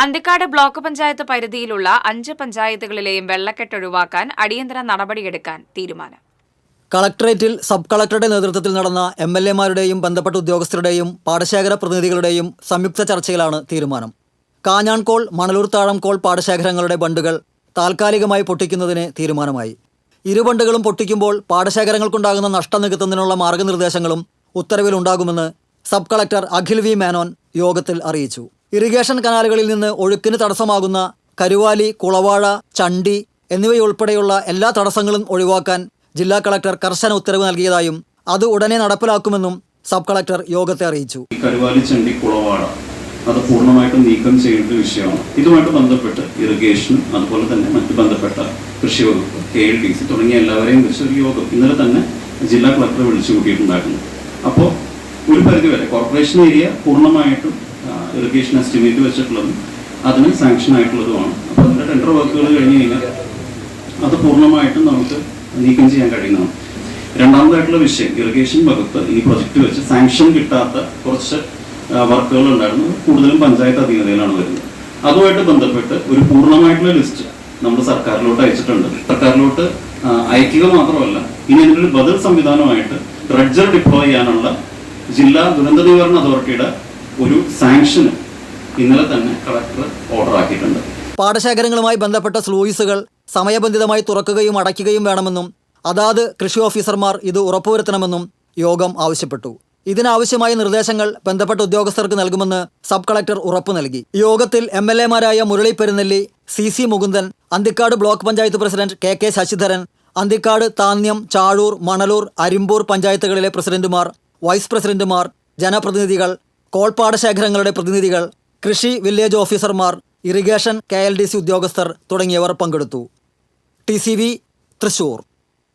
Anthikad block panchayat പരിധിയിലുള്ള 5 പഞ്ചായത്തുകളിലെയും വെള്ളക്കെട്ട് ഒഴിവാക്കാൻ അടിയന്തര നടപടിയെടുക്കാൻ തീരുമാനം. കളക്ടറേറ്റിൽ സബ് കളക്ടറുടെ നേതൃത്വത്തിൽ നടന്ന MLA-മാരുടെയും ബന്ധപ്പെട്ട ഉദ്യോഗസ്ഥരുടെയും പാടശേഖര പ്രതിനിധികളുടെയും സംയുക്ത ചർച്ചയിലാണ് തീരുമാനം. കാഞ്ഞാൺകോൾ, മണലൂർ താഴംകോൾ പാടശേഖരങ്ങളുടെ ബണ്ടുകൾ താൽക്കാലികമായി പൊട്ടിക്കുന്നതിന് തീരുമാനമായി. ഇരു ബണ്ടുകളും പൊട്ടിക്കുമ്പോൾ പാടശേഖരങ്ങൾക്കുണ്ടാകുന്ന നഷ്ടം നികത്തുന്നതിനുള്ള മാർഗനിർദ്ദേശങ്ങളും ഉത്തരവിലുണ്ടാകുമെന്ന് sub collector Akhil V Menon യോഗത്തിൽ അറിയിച്ചു. ഇറിഗേഷൻ കനാലുകളിൽ നിന്ന് ഒഴുക്കിന് തടസ്സമാകുന്ന കരുവാലി, കുളവാഴ, ചണ്ടി എന്നിവയുൾപ്പെടെയുള്ള എല്ലാ തടസ്സങ്ങളും ഒഴിവാക്കാൻ ജില്ലാ കളക്ടർ കർശന ഉത്തരവ് നൽകിയതായും അത് ഉടനെ നടപ്പിലാക്കുമെന്നും സബ് കളക്ടർ യോഗത്തെ അറിയിച്ചു. കരുവാലി, ചണ്ടി, കുളവാഴ അത് പൂർണ്ണമായിട്ടും നീക്കം ചെയ്യേണ്ട വിഷയമാണ്. ഇതുമായിട്ട് ബന്ധപ്പെട്ട് ഇറിഗേഷൻ, അതുപോലെ തന്നെ മറ്റ് ബന്ധപ്പെട്ട കൃഷി വകുപ്പ്, KLDC തുടങ്ങിയ എല്ലാവരെയും കുറിച്ച് ഒരു യോഗം ഇന്നലെ തന്നെ ജില്ലാ കളക്ടർ വിളിച്ചു കൂട്ടിയിട്ടുണ്ടായിരുന്നു. അപ്പോൾ ഒരു പരിധിവരെ കോർപ്പറേഷൻ ഏരിയ പൂർണ്ണമായിട്ടും ഇറിഗേഷൻ എസ്റ്റിമേറ്റ് വെച്ചിട്ടുള്ളതും അതിന് സാങ്ഷൻ ആയിട്ടുള്ളതുമാണ്. അപ്പോൾ അതിൻ്റെ ടെൻഡർ വർക്കുകൾ കഴിഞ്ഞ് കഴിഞ്ഞാൽ അത് പൂർണ്ണമായിട്ടും നമുക്ക് നീക്കം ചെയ്യാൻ കഴിയുന്നതാണ്. രണ്ടാമതായിട്ടുള്ള വിഷയം, ഇറിഗേഷൻ വകുപ്പ് ഈ പ്രൊജക്റ്റ് വെച്ച് സാങ്ഷൻ കിട്ടാത്ത കുറച്ച് വർക്കുകൾ ഉണ്ടായിരുന്നു. കൂടുതലും പഞ്ചായത്ത് അധീനതയിലാണ് വരുന്നത്. അതുമായിട്ട് ബന്ധപ്പെട്ട് ഒരു പൂർണ്ണമായിട്ടുള്ള ലിസ്റ്റ് നമ്മൾ സർക്കാരിലോട്ട് അയച്ചിട്ടുണ്ട്. സർക്കാരിലോട്ട് അയക്കുക മാത്രമല്ല, ഇനി അതിനൊരു ബദൽ സംവിധാനമായിട്ട് ഡ്രഡ്ജർ ഡിപ്ലോയ് ചെയ്യാനുള്ള ജില്ലാ ദുരന്ത നിവാരണ അതോറിറ്റിയുടെ ഒരു സാങ്ഷന് ഇന്നലെ തന്നെ കളക്ടർ ഓർഡർ ആക്കിയിട്ടുണ്ട്. പാടശേഖരങ്ങളുമായി ബന്ധപ്പെട്ട സ്ലൂയിസുകൾ സമയബന്ധിതമായി തുറക്കുകയും അടയ്ക്കുകയും വേണമെന്നും അതാത് കൃഷി ഓഫീസർമാർ ഇത് ഉറപ്പുവരുത്തണമെന്നും യോഗം ആവശ്യപ്പെട്ടു. ഇതിനാവശ്യമായ നിർദ്ദേശങ്ങൾ ബന്ധപ്പെട്ട ഉദ്യോഗസ്ഥർക്ക് നൽകുമെന്ന് സബ് കളക്ടർ ഉറപ്പു നൽകി. യോഗത്തിൽ MLA-മാരായ Murali Perunnelli, CC Mukundan, Anthikad block panchayat president KK Sasidharan, Anthikad, Thanyam, Chazhoor, Manalur, Arimbur പഞ്ചായത്തുകളിലെ പ്രസിഡന്റുമാർ, വൈസ് പ്രസിഡന്റുമാർ, ജനപ്രതിനിധികൾ, കോൾപ്പാടശേഖരങ്ങളുടെ പ്രതിനിധികൾ, കൃഷി വില്ലേജ് ഓഫീസർമാർ, ഇറിഗേഷൻ KLDC ഉദ്യോഗസ്ഥർ തുടങ്ങിയവർ പങ്കെടുത്തു. TCV തൃശൂർ.